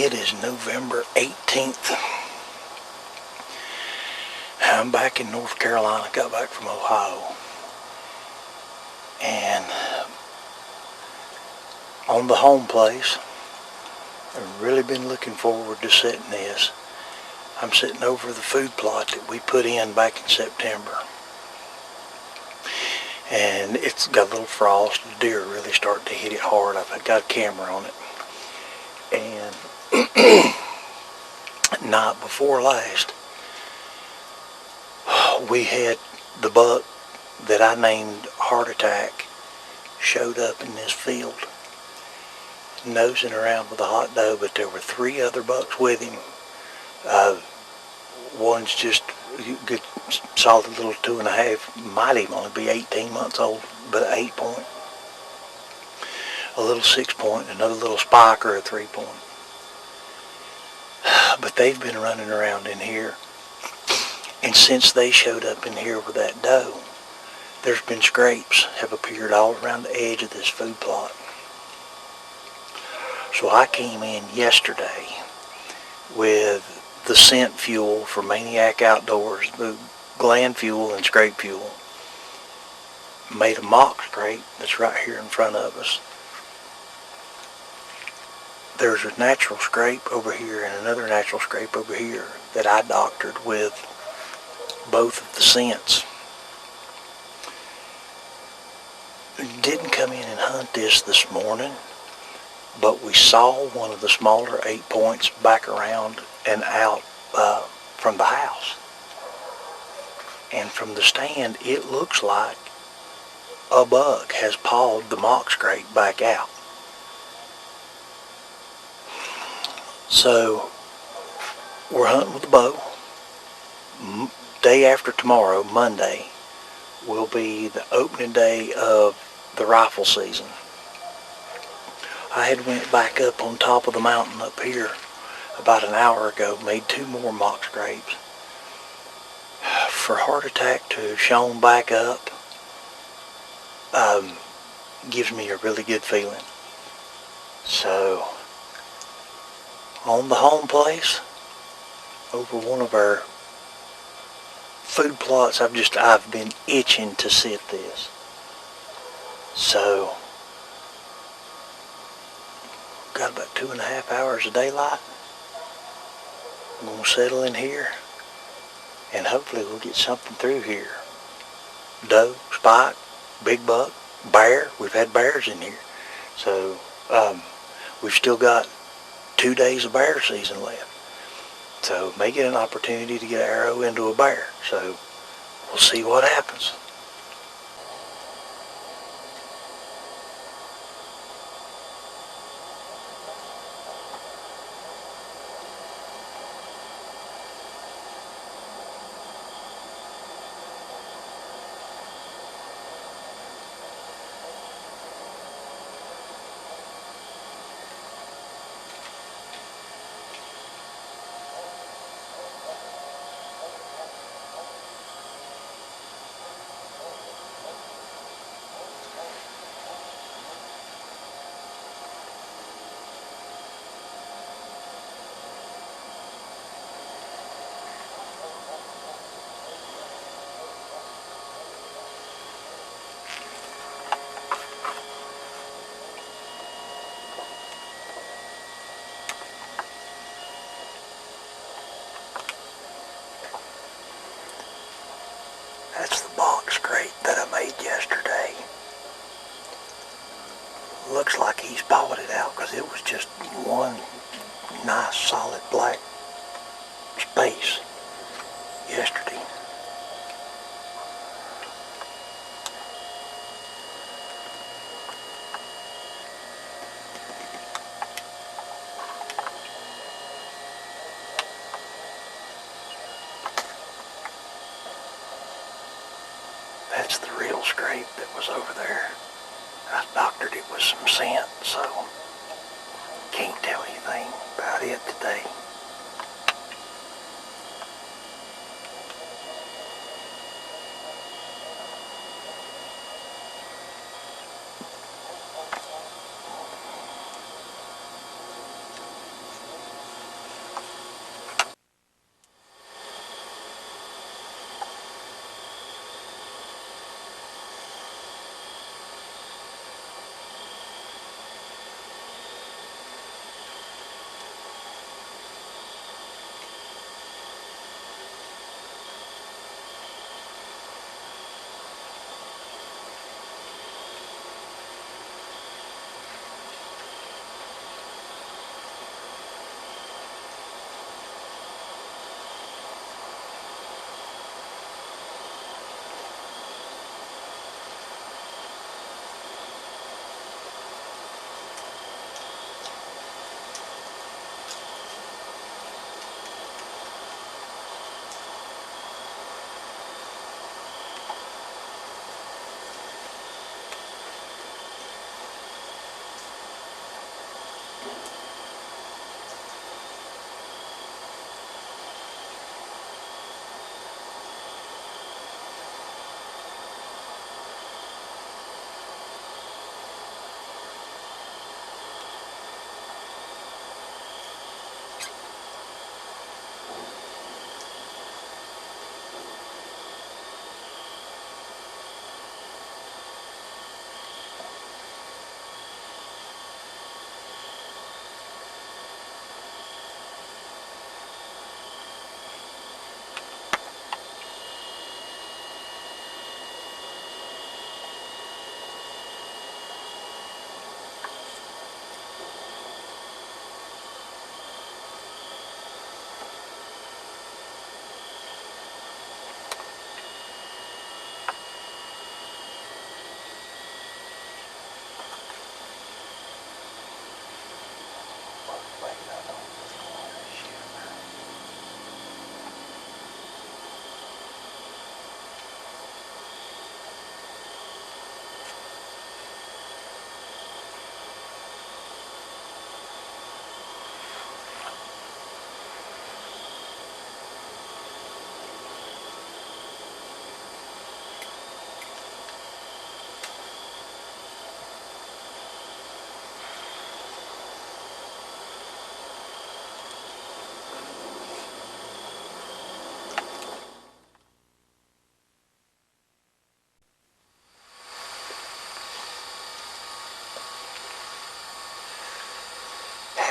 It is November 18th. I'm back in North Carolina, got back from Ohio. And on the home place, I've really been looking forward to setting this. I'm sitting over the food plot that we put in back in September. And it's got a little frost. The deer are really starting to hit it hard. I've got a camera on it. And night before last, we had the buck that I named Heart Attack showed up in this field, nosing around with a hot doe, but there were 3 other bucks with him. One's just a good solid little 2.5, might even only be 18 months old, but an 8 point. A little 6 point, another little spike or a 3 point. But they've been running around in here. And since they showed up in here with that doe, there's been scrapes have appeared all around the edge of this food plot. So I came in yesterday with the scent fuel for Maniac Outdoors, the gland fuel and scrape fuel. Made a mock scrape that's right here in front of us. There's a natural scrape over here and another natural scrape over here that I doctored with both of the scents. Didn't come in and hunt this morning, but we saw one of the smaller 8 points back around and out from the house. And from the stand, it looks like a buck has pawed the mock scrape back out. So we're hunting with a bow. Day after tomorrow, Monday, will be the opening day of the rifle season. I had went back up on top of the mountain up here about an hour ago, made 2 more mock scrapes. For Heart Attack to have shown back up gives me a really good feeling. So on the home place, over one of our food plots, I've been itching to sit this. So got about 2.5 hours of daylight. I'm gonna settle in here and hopefully we'll get something through here. Doe, spike, big buck, bear. We've had bears in here. So we've still got 2 days of bear season left. So may get an opportunity to get an arrow into a bear. So we'll see what happens. That's the box scrape that I made yesterday. Looks like he's pawed it out because it was just one nice solid black space yesterday. That's the real scrape that was over there. I doctored it with some scent, so can't tell anything about it today.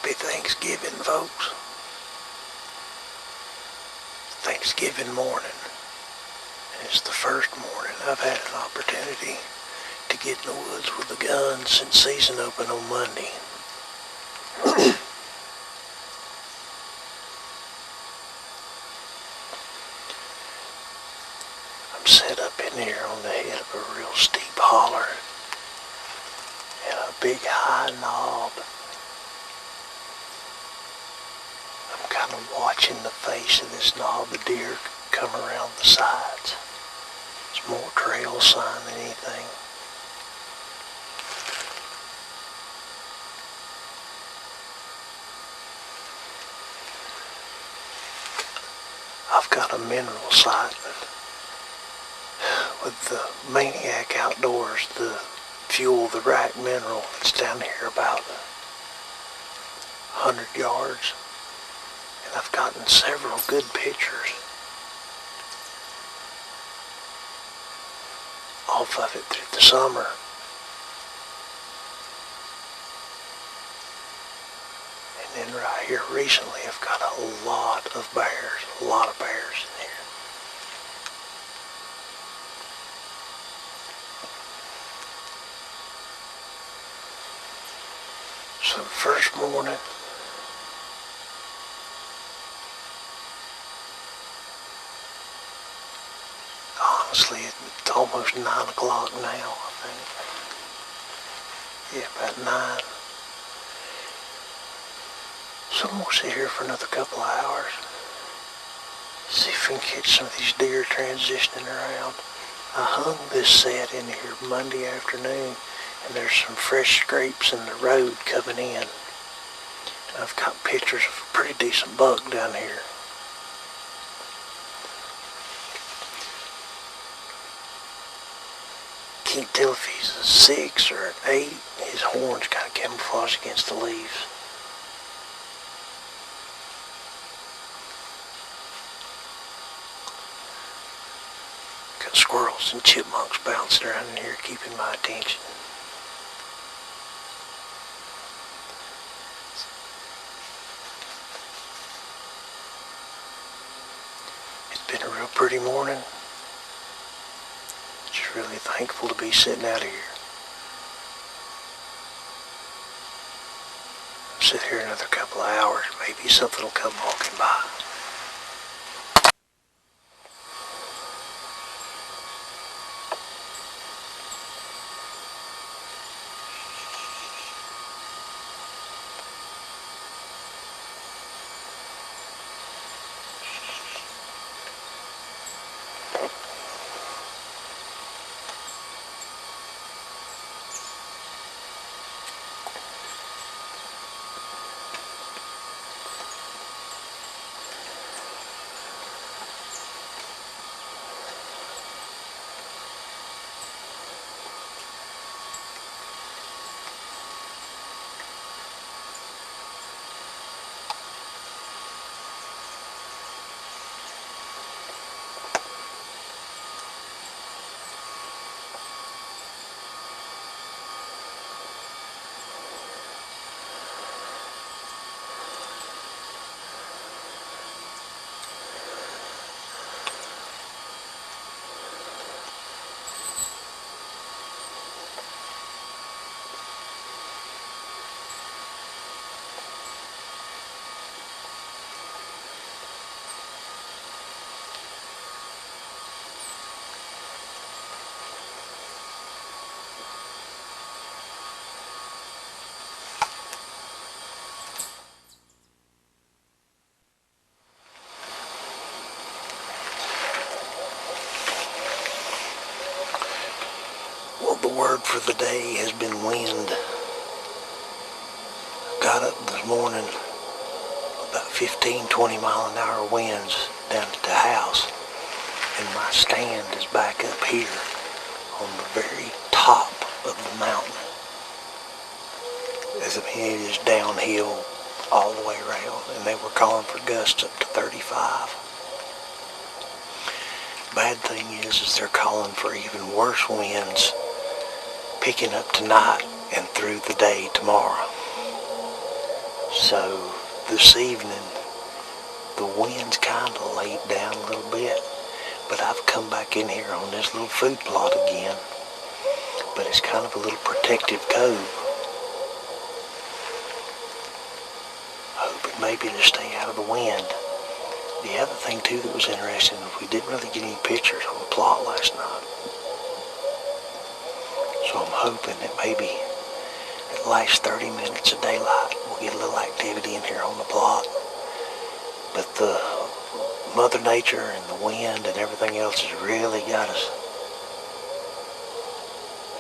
Happy Thanksgiving, folks. Thanksgiving morning. And it's the first morning I've had an opportunity to get in the woods with a gun since season open on Monday. I'm set up in here on the head of a real steep holler and a big high knob. I'm kind of watching the face of this knob. The deer come around the sides. It's more trail sign than anything. I've got a mineral sight with the Maniac Outdoors, the Fuel the Rack mineral. It's down here about 100 yards. And I've gotten several good pictures off of it through the summer. And then right here recently I've got a lot of bears in here. So the first morning, honestly, it's almost 9 o'clock now, I think. Yeah, about 9. So I'm going to sit here for another couple of hours. See if we can catch some of these deer transitioning around. I hung this set in here Monday afternoon, and there's some fresh scrapes in the road coming in. And I've got pictures of a pretty decent buck down here. Can't tell if he's a 6 or an 8. His horns kind of camouflage against the leaves. Got squirrels and chipmunks bouncing around in here keeping my attention. It's been a real pretty morning. Just really thankful to be sitting out here. I'll sit here another couple of hours. Maybe something will come walking by. The word for the day has been wind. Got up this morning, about 15-20 mile an hour winds down at the house, and my stand is back up here on the very top of the mountain. As I mean, it is downhill all the way around, and they were calling for gusts up to 35. Bad thing is they're calling for even worse winds picking up tonight and through the day tomorrow. So this evening, the wind's kind of laid down a little bit, but I've come back in here on this little food plot again, but it's kind of a little protective cove, hoping maybe to stay out of the wind. The other thing too that was interesting, we didn't really get any pictures on the plot last night, so I'm hoping that maybe at the last 30 minutes of daylight we'll get a little activity in here on the plot. But the Mother Nature and the wind and everything else has really got us.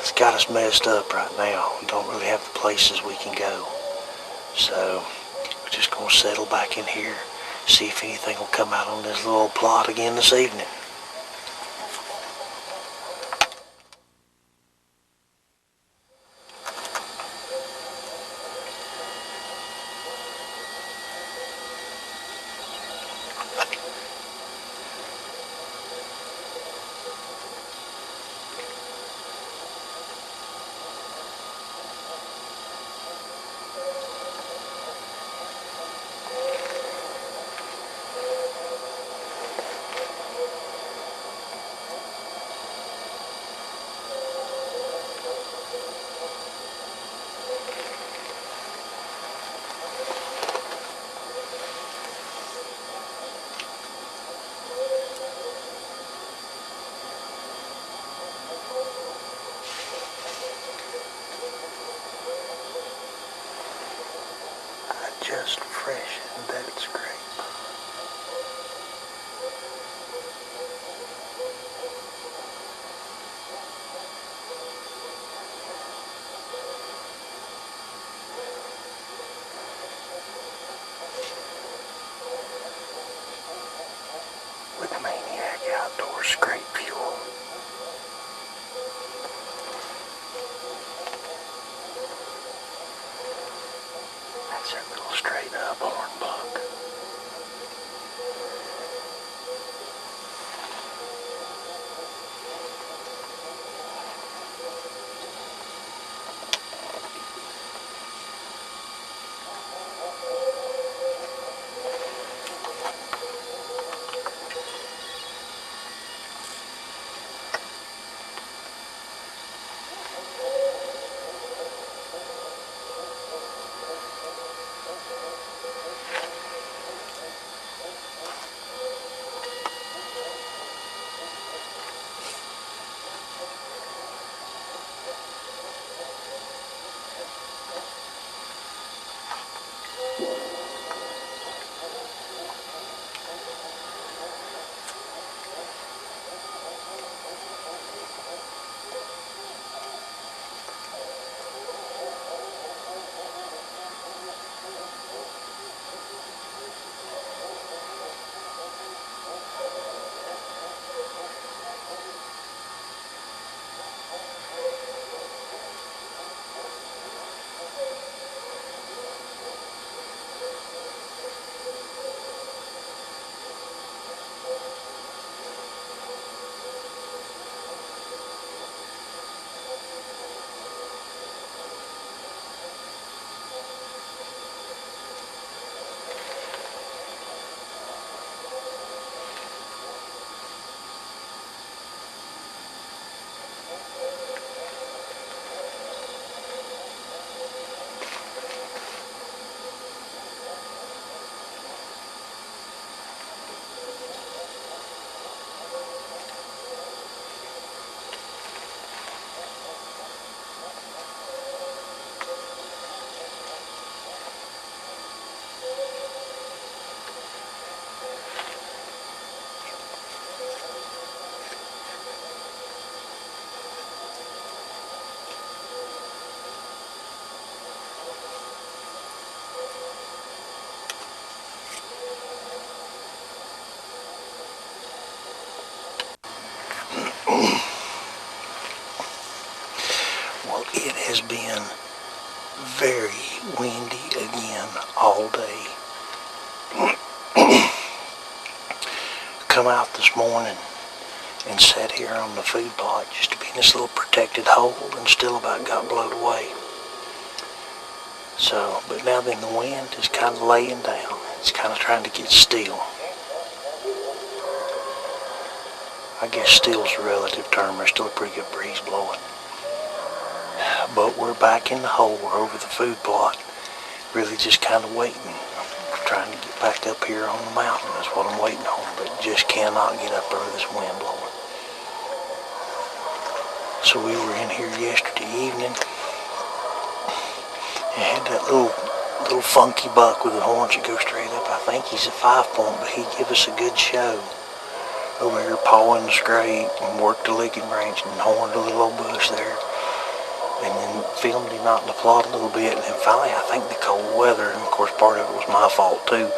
It's got us messed up right now. We don't really have the places we can go. So we're just going to settle back in here, see if anything will come out on this little plot again this evening. Just fresh and that's great. With Maniac Outdoors Great Fuel. That's a little straight up hornbuck. Well, it has been very windy again all day. Come out this morning and sat here on the food plot just to be in this little protected hole and still about got blown away. So, but now then the wind is kind of laying down. It's kind of trying to get still. I guess still's a relative term. There's still a pretty good breeze blowing. But we're back in the hole. We're over the food plot. Really just kind of waiting. We're trying to get back up here on the mountain. That's what I'm waiting on. But just cannot get up there with this wind blowing. So we were in here yesterday evening. And had that little funky buck with the horns that go straight up. I think he's a 5-point, but he give us a good show. Over here pawing the scrape and worked the licking branch and horned a little old bush there. And then filmed him out in the plot a little bit. And then finally, I think the cold weather, and of course part of it was my fault too,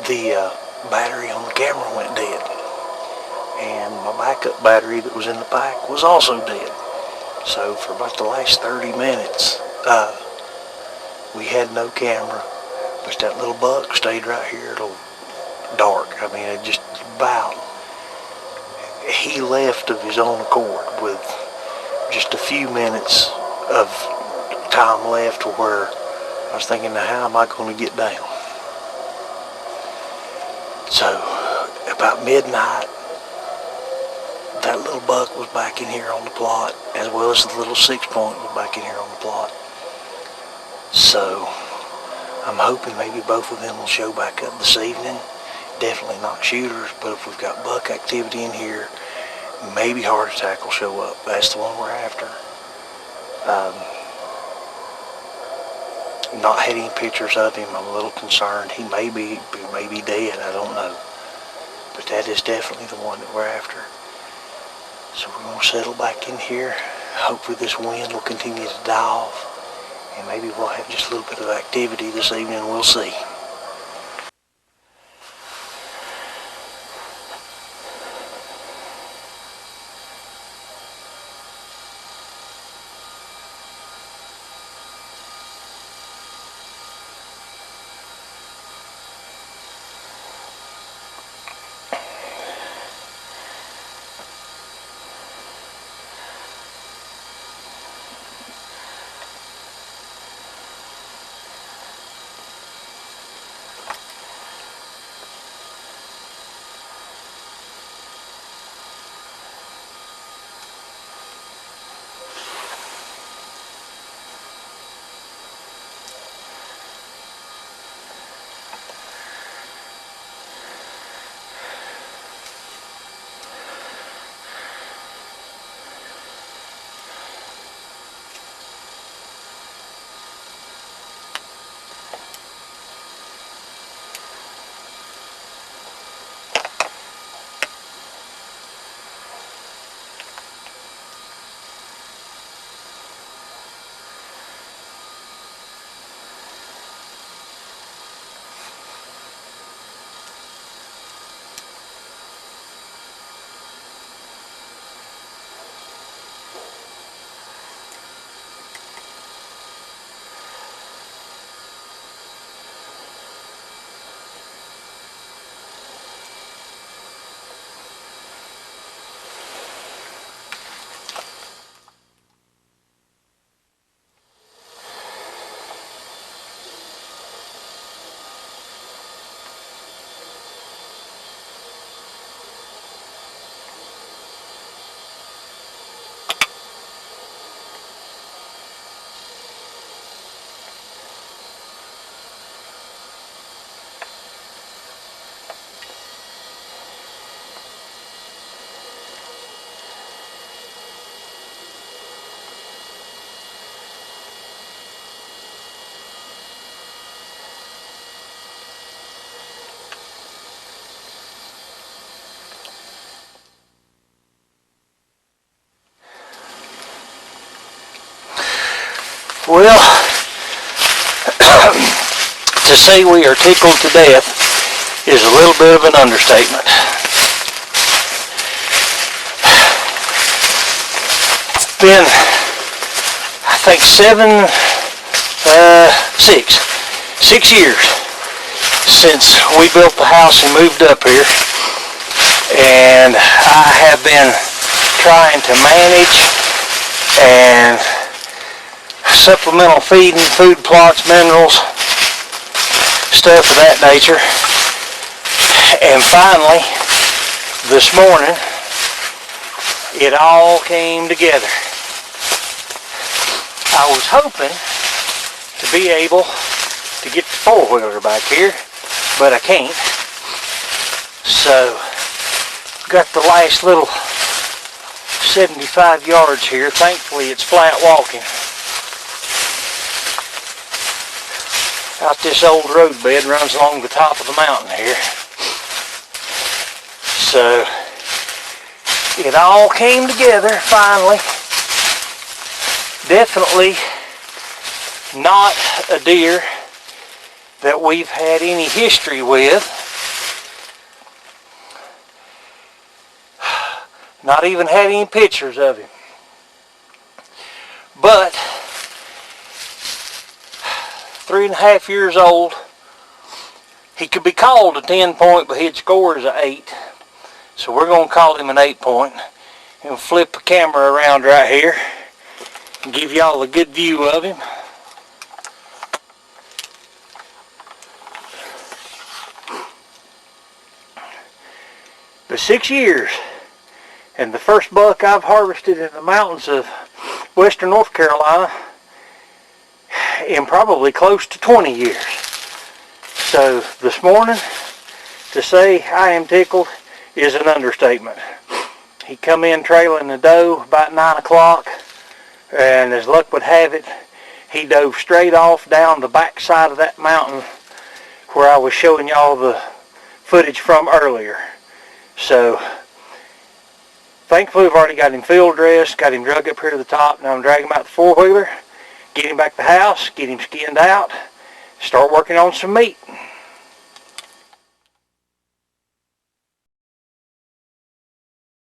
the battery on the camera went dead. And my backup battery that was in the pack was also dead. So for about the last 30 minutes, we had no camera, but that little buck stayed right here till dark. I mean, it just about, he left of his own accord with just a few minutes of time left to where I was thinking, now how am I going to get down? So about midnight, that little buck was back in here on the plot, as well as the little 6-point was back in here on the plot. So I'm hoping maybe both of them will show back up this evening. Definitely not shooters, but if we've got buck activity in here, maybe Heart Attack will show up. That's the one we're after. Not had any pictures of him. I'm a little concerned. He may be dead. I don't know. But that is definitely the one that we're after. So we're going to settle back in here. Hopefully this wind will continue to die off. And maybe we'll have just a little bit of activity this evening. We'll see. Well, to say we are tickled to death is a little bit of an understatement. It's been, I think, 6 years since we built the house and moved up here, and I have been trying to manage and supplemental feeding, food plots, minerals, stuff of that nature. And finally, this morning, it all came together. I was hoping to be able to get the four-wheeler back here, but I can't. So, got the last little 75 yards here. Thankfully, it's flat walking. Out this old road bed runs along the top of the mountain here. So, it all came together finally. Definitely not a deer that we've had any history with. Not even had any pictures of him. But 3.5 years old. He could be called a 10-point, but he'd score as an 8. So we're going to call him an 8-point. And flip the camera around right here and give y'all a good view of him. But 6 years, and the first buck I've harvested in the mountains of western North Carolina in probably close to 20 years. So this morning, to say I am tickled is an understatement. He come in trailing the doe about 9 o'clock, and as luck would have it, he dove straight off down the back side of that mountain where I was showing y'all the footage from earlier. So thankfully we've already got him field dressed, got him drug up here to the top. Now I'm dragging him out the four-wheeler, get him back to the house, get him skinned out, start working on some meat.